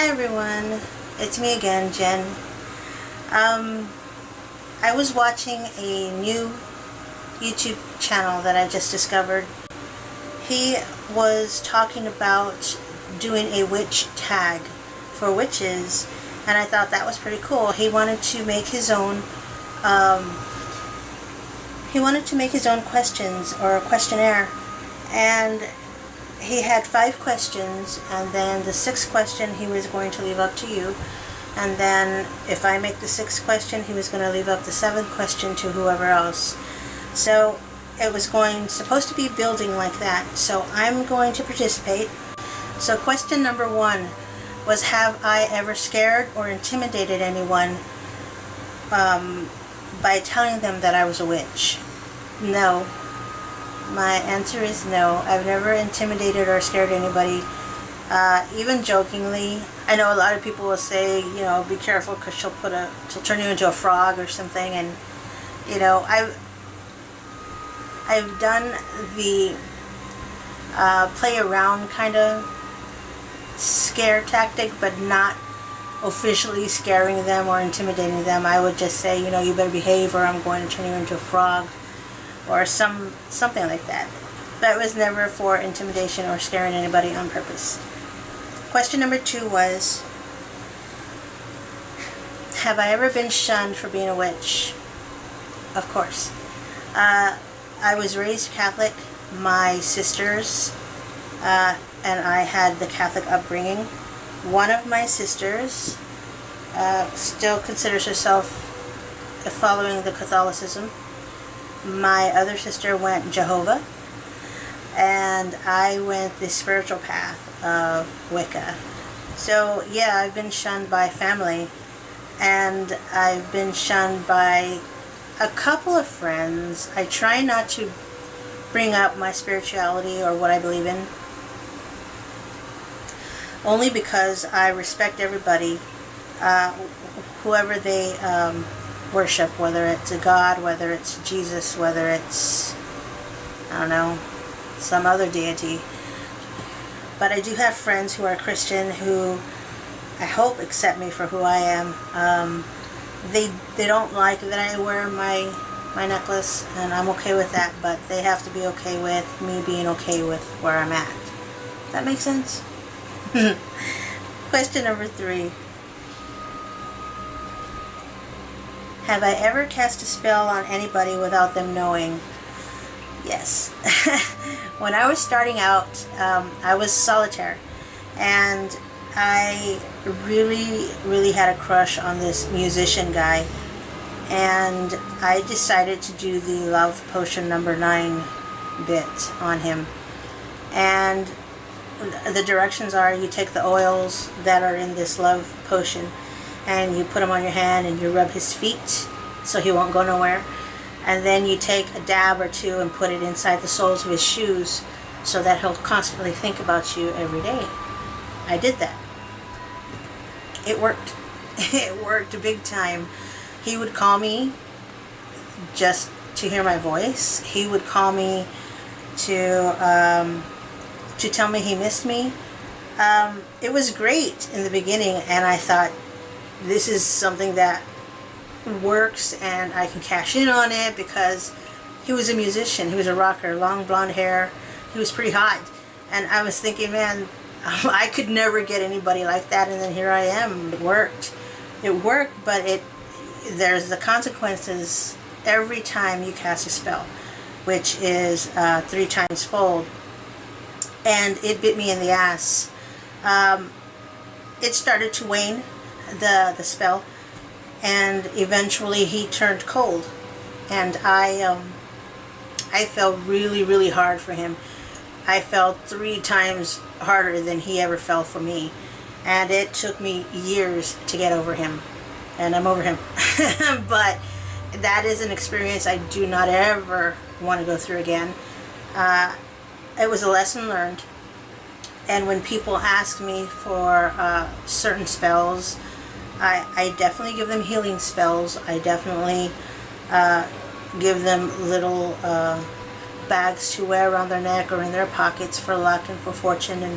Hi everyone, it's me again, Jen. I was watching a new YouTube channel that I just discovered. He was talking about doing a witch tag for witches, and I thought that was pretty cool. He wanted to make his own questions or a questionnaire, and he had 5 questions, and then the 6th question he was going to leave up to you, and then if I make the 6th question, he was going to leave up the 7th question to whoever else. So it was supposed to be building like that. So I'm going to participate. So question number 1 was, have I ever scared or intimidated anyone by telling them that I was a witch? No. My answer is no. I've never intimidated or scared anybody, even jokingly. I know a lot of people will say, be careful because she'll turn you into a frog or something, and I've done the play around kind of scare tactic, but not officially scaring them or intimidating them. I would just say, you better behave or I'm going to turn you into a frog, or something like that. That was never for intimidation or scaring anybody on purpose. Question number 2 was, have I ever been shunned for being a witch? Of course. I was raised Catholic. My sisters and I had the Catholic upbringing. One of my sisters still considers herself following the Catholicism. My other sister went Jehovah, and I went the spiritual path of Wicca. So yeah, I've been shunned by family, and I've been shunned by a couple of friends. I try not to bring up my spirituality or what I believe in, only because I respect everybody, whoever they worship, whether it's a God, whether it's Jesus, whether it's, I don't know, some other deity. But I do have friends who are Christian who I hope accept me for who I am. They don't like that I wear my necklace, and I'm okay with that, but they have to be okay with me being okay with where I'm at. That makes sense? Question number 3. Have I ever cast a spell on anybody without them knowing? Yes. When I was starting out, I was solitaire, and I really had a crush on this musician guy, and I decided to do the love potion number 9 bit on him. And the directions are, you take the oils that are in this love potion and you put them on your hand and you rub his feet so he won't go nowhere. And then you take a dab or 2 and put it inside the soles of his shoes so that he'll constantly think about you every day. I did that. It worked. It worked big time. He would call me just to hear my voice. He would call me to tell me he missed me. It was great in the beginning, and I thought, this is something that works and I can cash in on it, because he was a musician, he was a rocker, long blonde hair, he was pretty hot, and I was thinking, man, I could never get anybody like that, and then here I am. It worked, but there's the consequences every time you cast a spell, which is 3 times fold, and it bit me in the ass. It started to wane, the spell, and eventually he turned cold, and I fell really hard for him. I fell 3 times harder than he ever fell for me, and it took me years to get over him, and I'm over him. But that is an experience I do not ever want to go through again. It was a lesson learned, and when people ask me for certain spells, I definitely give them healing spells. I definitely give them little bags to wear around their neck or in their pockets for luck and for fortune, and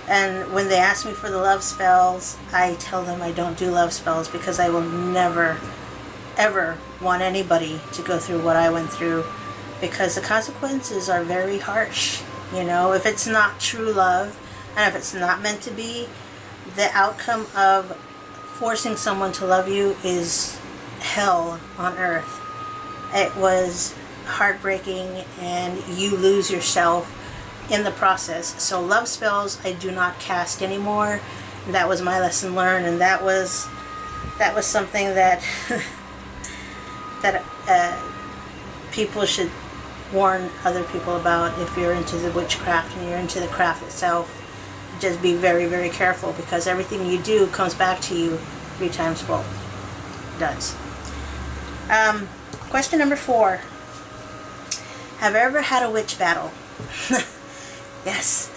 And when they ask me for the love spells, I tell them I don't do love spells because I will never, ever want anybody to go through what I went through, because the consequences are very harsh. You know, if it's not true love and if it's not meant to be, the outcome of forcing someone to love you is hell on earth. It was heartbreaking and you lose yourself in the process. So love spells I do not cast anymore. That was my lesson learned, and that was something that that people should warn other people about. If you're into the witchcraft and you're into the craft itself, just be very, very careful, because everything you do comes back to you 3 times fold. It does. Question number 4. Have I ever had a witch battle? Yes.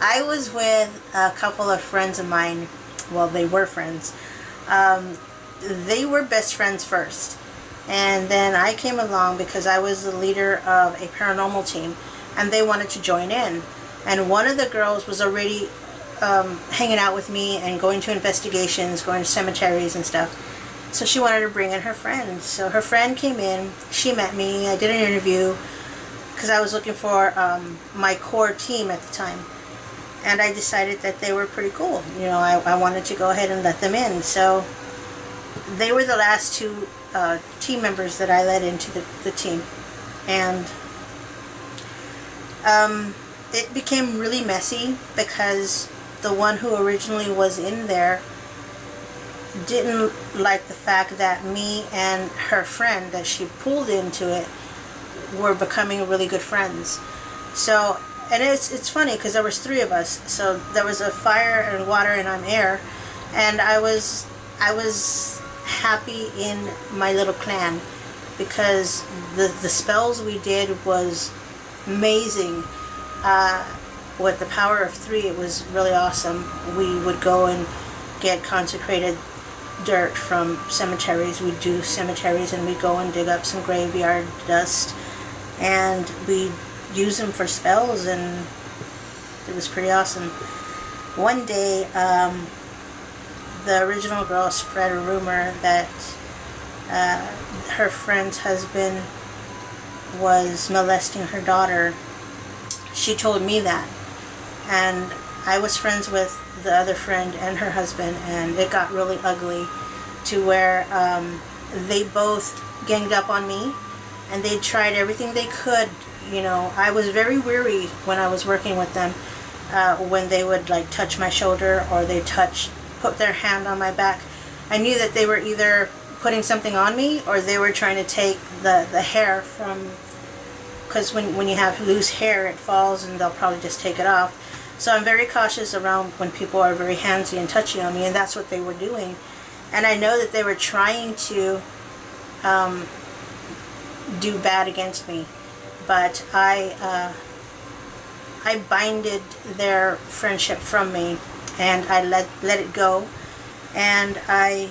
I was with a couple of friends of mine. Well, they were friends. They were best friends first. And then I came along because I was the leader of a paranormal team, and they wanted to join in. And one of the girls was already hanging out with me and going to investigations, going to cemeteries and stuff. So she wanted to bring in her friend. So her friend came in, she met me, I did an interview, because I was looking for my core team at the time. And I decided that they were pretty cool. You know, I wanted to go ahead and let them in. So they were the last 2 team members that I led into the team. And it became really messy because the one who originally was in there didn't like the fact that me and her friend that she pulled into it were becoming really good friends. So, and it's funny because there was 3 of us. So there was a fire and water and I'm air, and I was happy in my little clan because the spells we did was amazing. With the power of 3, it was really awesome. We would go and get consecrated dirt from cemeteries. We'd do cemeteries and we'd go and dig up some graveyard dust and we'd use them for spells, and it was pretty awesome. One day, the original girl spread a rumor that her friend's husband was molesting her daughter. She told me that, and I was friends with the other friend and her husband, and it got really ugly to where they both ganged up on me, and they tried everything they could. You know, I was very weary when I was working with them, when they would like touch my shoulder or they put their hand on my back. I knew that they were either putting something on me or they were trying to take the hair from, because when you have loose hair it falls and they'll probably just take it off. So I'm very cautious around when people are very handsy and touchy on me, and that's what they were doing. And I know that they were trying to do bad against me, but I binded their friendship from me, and I let it go, and I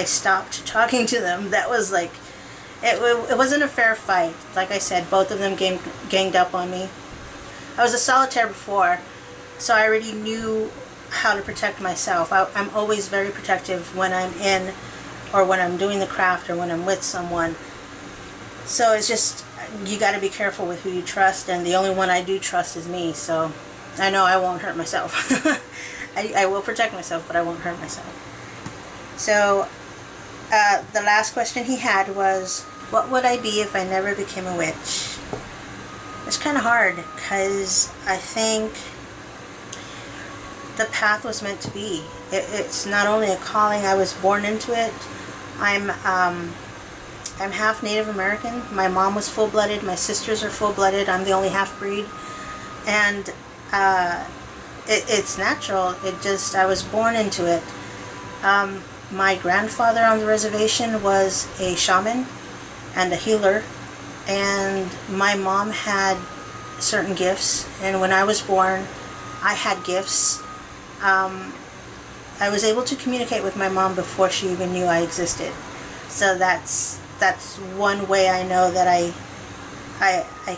stopped talking to them. That was like, it wasn't a fair fight. Like I said, both of them ganged up on me. I was a solitaire before, so I already knew how to protect myself. I'm always very protective when I'm in, or when I'm doing the craft, or when I'm with someone. So it's just, you got to be careful with who you trust, and the only one I do trust is me, so I know I won't hurt myself. I will protect myself, but I won't hurt myself. So the last question he had was, what would I be if I never became a witch? It's kind of hard, because I think the path was meant to be. It's not only a calling, I was born into it. I'm half Native American. My mom was full-blooded. My sisters are full-blooded. I'm the only half-breed. And it's natural. I was born into it. My grandfather on the reservation was a shaman and a healer. And my mom had certain gifts. And when I was born, I had gifts. I was able to communicate with my mom before she even knew I existed. So that's one way I know that I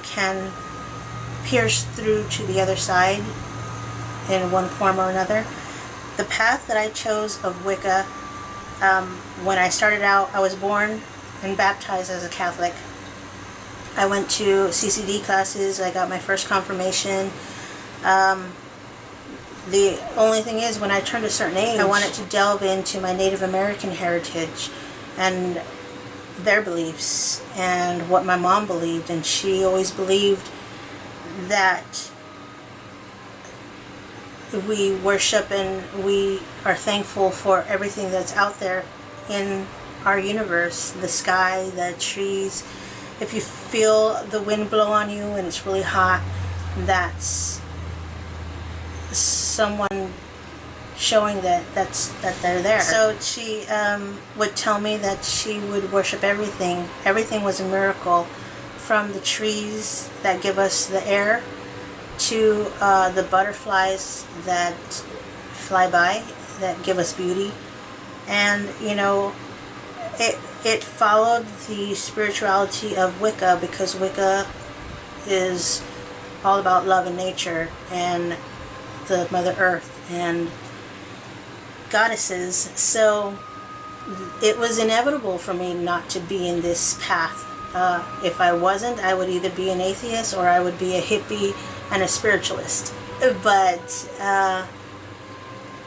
can pierce through to the other side in one form or another. The path that I chose of Wicca, when I started out, I was born and baptized as a Catholic. I went to CCD classes. I got my first confirmation. The only thing is, when I turned a certain age, I wanted to delve into my Native American heritage and their beliefs and what my mom believed. And she always believed that we worship and we are thankful for everything that's out there in our universe, the sky, the trees. If you feel the wind blow on you and it's really hot, that's someone showing that they're there. So she would tell me that she would worship everything. Everything was a miracle, from the trees that give us the air to the butterflies that fly by that give us beauty. And you know, it followed the spirituality of Wicca, because Wicca is all about love and nature and the Mother Earth and goddesses. So it was inevitable for me not to be in this path. If I wasn't, I would either be an atheist or I would be a hippie and a spiritualist. But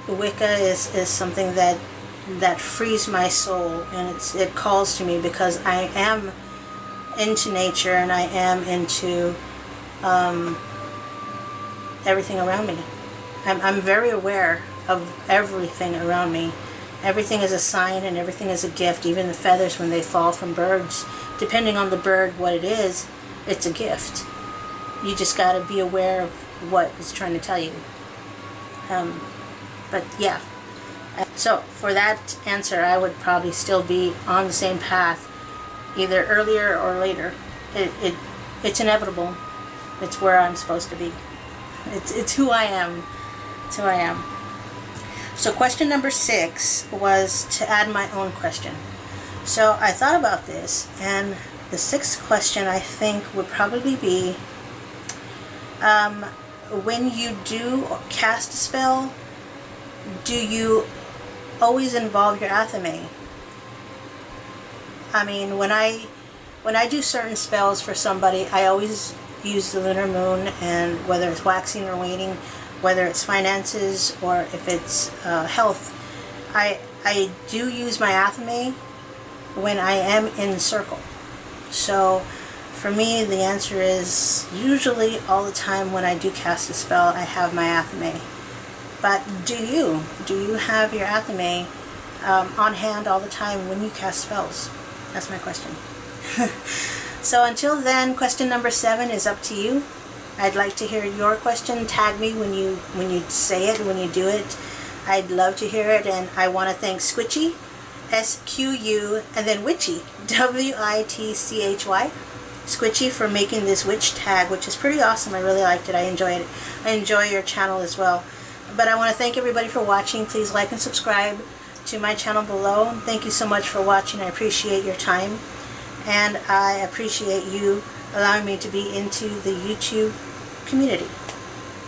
Wicca is something that frees my soul, and it calls to me, because I am into nature and I am into everything around me. I'm very aware of everything around me. Everything is a sign and everything is a gift. Even the feathers when they fall from birds, depending on the bird, what it is, it's a gift. You just got to be aware of what it's trying to tell you. But yeah. So for that answer, I would probably still be on the same path, either earlier or later. It's inevitable. It's where I'm supposed to be. It's who I am. It's who I am. So question number 6 was to add my own question. So I thought about this, and the 6th question I think would probably be, when you do cast a spell, do you always involve your athame? I mean, when I do certain spells for somebody, I always use the lunar moon, and whether it's waxing or waning, whether it's finances or if it's health, I do use my athame when I am in circle. So for me, the answer is usually all the time when I do cast a spell, I have my athame. But do you have your athame on hand all the time when you cast spells? That's my question. So until then, question number 7 is up to you. I'd like to hear your question. Tag me when you say it, when you do it. I'd love to hear it, and I want to thank Squwitchy, S-Q-U, and then Witchy, W-I-T-C-H-Y, Squwitchy, for making this witch tag, which is pretty awesome. I really liked it. I enjoyed it. I enjoy your channel as well. But I want to thank everybody for watching. Please like and subscribe to my channel below. Thank you so much for watching. I appreciate your time, and I appreciate you allowing me to be into the YouTube community.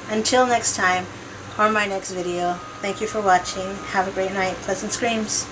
Until next time, or my next video, thank you for watching. Have a great night. Pleasant screams.